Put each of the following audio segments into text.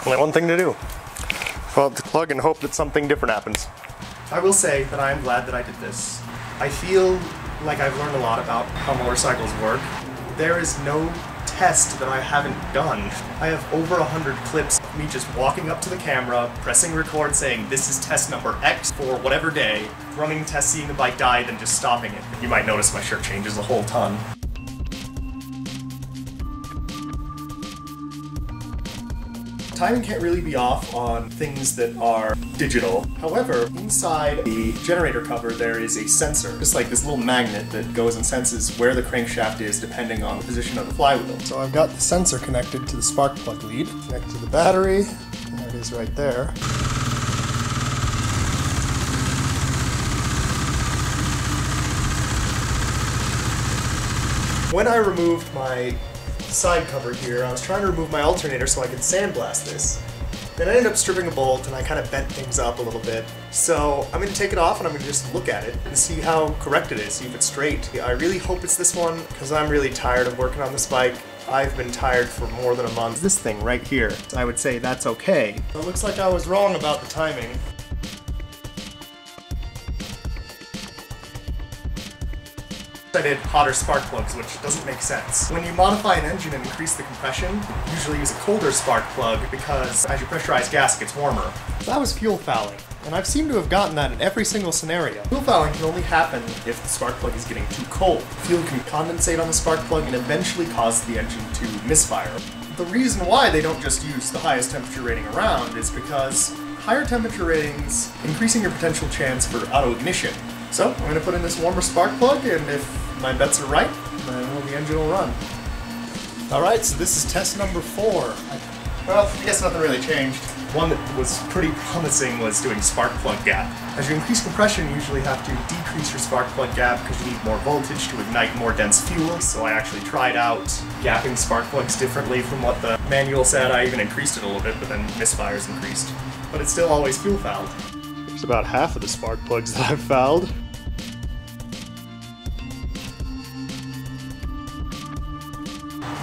Only one thing to do. Pull out the plug and hope that something different happens. I will say that I am glad that I did this. I feel like I've learned a lot about how motorcycles work. There is no test that I haven't done. I have over 100 clips of me just walking up to the camera, pressing record, saying this is test number X for whatever day, running the test, seeing the bike die, then just stopping it. You might notice my shirt changes a whole ton. Timing can't really be off on things that are digital. However, inside the generator cover there is a sensor, just like this little magnet that goes and senses where the crankshaft is depending on the position of the flywheel. So I've got the sensor connected to the spark plug lead, connected to the battery, and there it is right there. When I removed my side cover here, I was trying to remove my alternator so I could sandblast this. Then I ended up stripping a bolt and I kind of bent things up a little bit. So I'm going to take it off and I'm going to just look at it and see how correct it is, see if it's straight. I really hope it's this one because I'm really tired of working on this bike. I've been tired for more than a month. This thing right here, I would say that's okay. So it looks like I was wrong about the timing. I did hotter spark plugs, which doesn't make sense. When you modify an engine and increase the compression, you usually use a colder spark plug because as you pressurize gas, it gets warmer. That was fuel fouling, and I've seemed to have gotten that in every single scenario. Fuel fouling can only happen if the spark plug is getting too cold. Fuel can condensate on the spark plug and eventually cause the engine to misfire. The reason why they don't just use the highest temperature rating around is because higher temperature ratings increasing your potential chance for auto ignition. So I'm going to put in this warmer spark plug, and if my bets are right, then the engine will run. Alright, so this is test number 4. Well, I guess nothing really changed. One that was pretty promising was doing spark plug gap. As you increase compression, you usually have to decrease your spark plug gap because you need more voltage to ignite more dense fuel. So I actually tried out gapping spark plugs differently from what the manual said. I even increased it a little bit, but then misfires increased. But it's still always fuel fouled. There's about half of the spark plugs that I've fouled.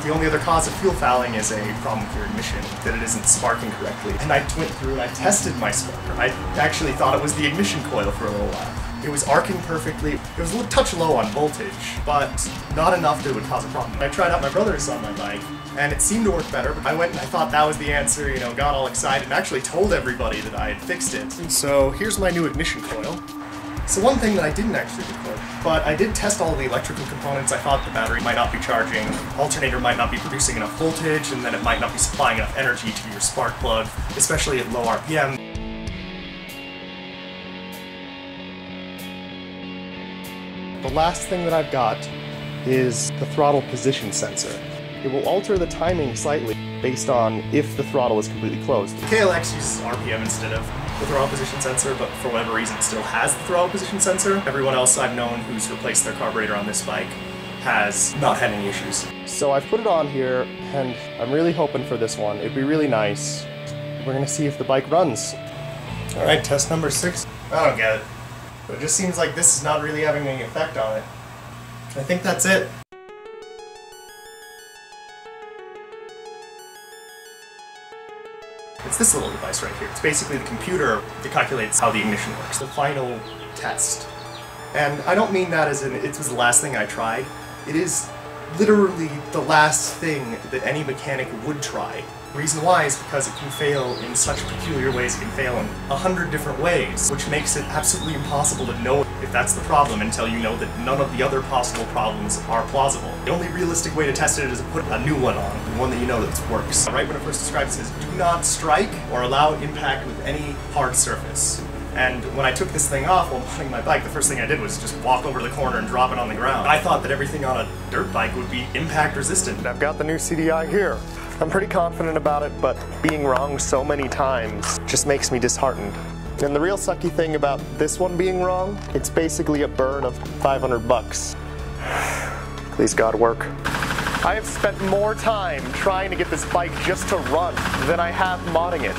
The only other cause of fuel fouling is a problem with your ignition, that it isn't sparking correctly. And I went through and I tested my sparker. I actually thought it was the ignition coil for a little while. It was arcing perfectly. It was a little touch low on voltage, but not enough that it would cause a problem. I tried out my brother's on my bike, and it seemed to work better. I went and I thought that was the answer, you know, got all excited and actually told everybody that I had fixed it. And so here's my new ignition coil. So one thing that I didn't actually record, but I did test all the electrical components. I thought the battery might not be charging, alternator might not be producing enough voltage, and then it might not be supplying enough energy to your spark plug, especially at low RPM. The last thing that I've got is the throttle position sensor. It will alter the timing slightly based on if the throttle is completely closed. The KLX uses RPM instead of the throttle position sensor, but for whatever reason it still has the throttle position sensor. Everyone else I've known who's replaced their carburetor on this bike has not had any issues. So I've put it on here, and I'm really hoping for this one. It'd be really nice. We're gonna see if the bike runs. Alright, test number 6. I don't get it. But it just seems like this is not really having any effect on it. I think that's it. It's this little device right here. It's basically the computer that calculates how the ignition works. The final test. And I don't mean that as in it was the last thing I tried. It is literally the last thing that any mechanic would try. The reason why is because it can fail in such peculiar ways. It can fail in 100 different ways, which makes it absolutely impossible to know if that's the problem until you know that none of the other possible problems are plausible. The only realistic way to test it is to put a new one on, one that you know that works. Right when it first describes it says, do not strike or allow impact with any hard surface. And when I took this thing off while mounting my bike, the first thing I did was just walk over to the corner and drop it on the ground. I thought that everything on a dirt bike would be impact resistant. I've got the new CDI here. I'm pretty confident about it, but being wrong so many times just makes me disheartened. And the real sucky thing about this one being wrong, it's basically a burn of 500 bucks. Please God work. I have spent more time trying to get this bike just to run than I have modding it.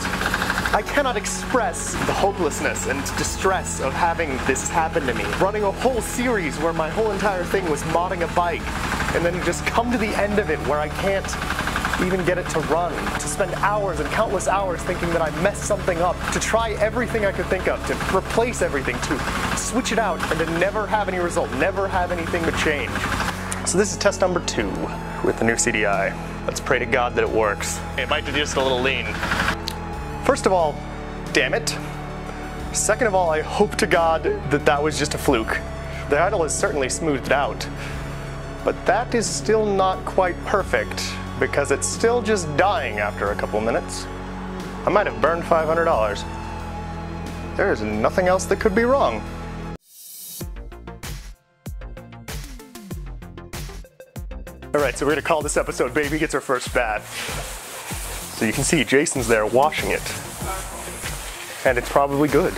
I cannot express the hopelessness and distress of having this happen to me. Running a whole series where my whole entire thing was modding a bike, and then just come to the end of it where I can't even get it to run, to spend hours and countless hours thinking that I messed something up, to try everything I could think of, to replace everything, to switch it out, and to never have any result, never have anything to change. So this is test number 2 with the new CDI. Let's pray to God that it works. It might be just a little lean. First of all, damn it. Second of all, I hope to God that that was just a fluke. The idle is certainly smoothed out, but that is still not quite perfect because it's still just dying after a couple minutes. I might have burned $500. There is nothing else that could be wrong. Alright, so we're gonna call this episode Baby Gets Her First Bath. So you can see Jason's there washing it. And it's probably good.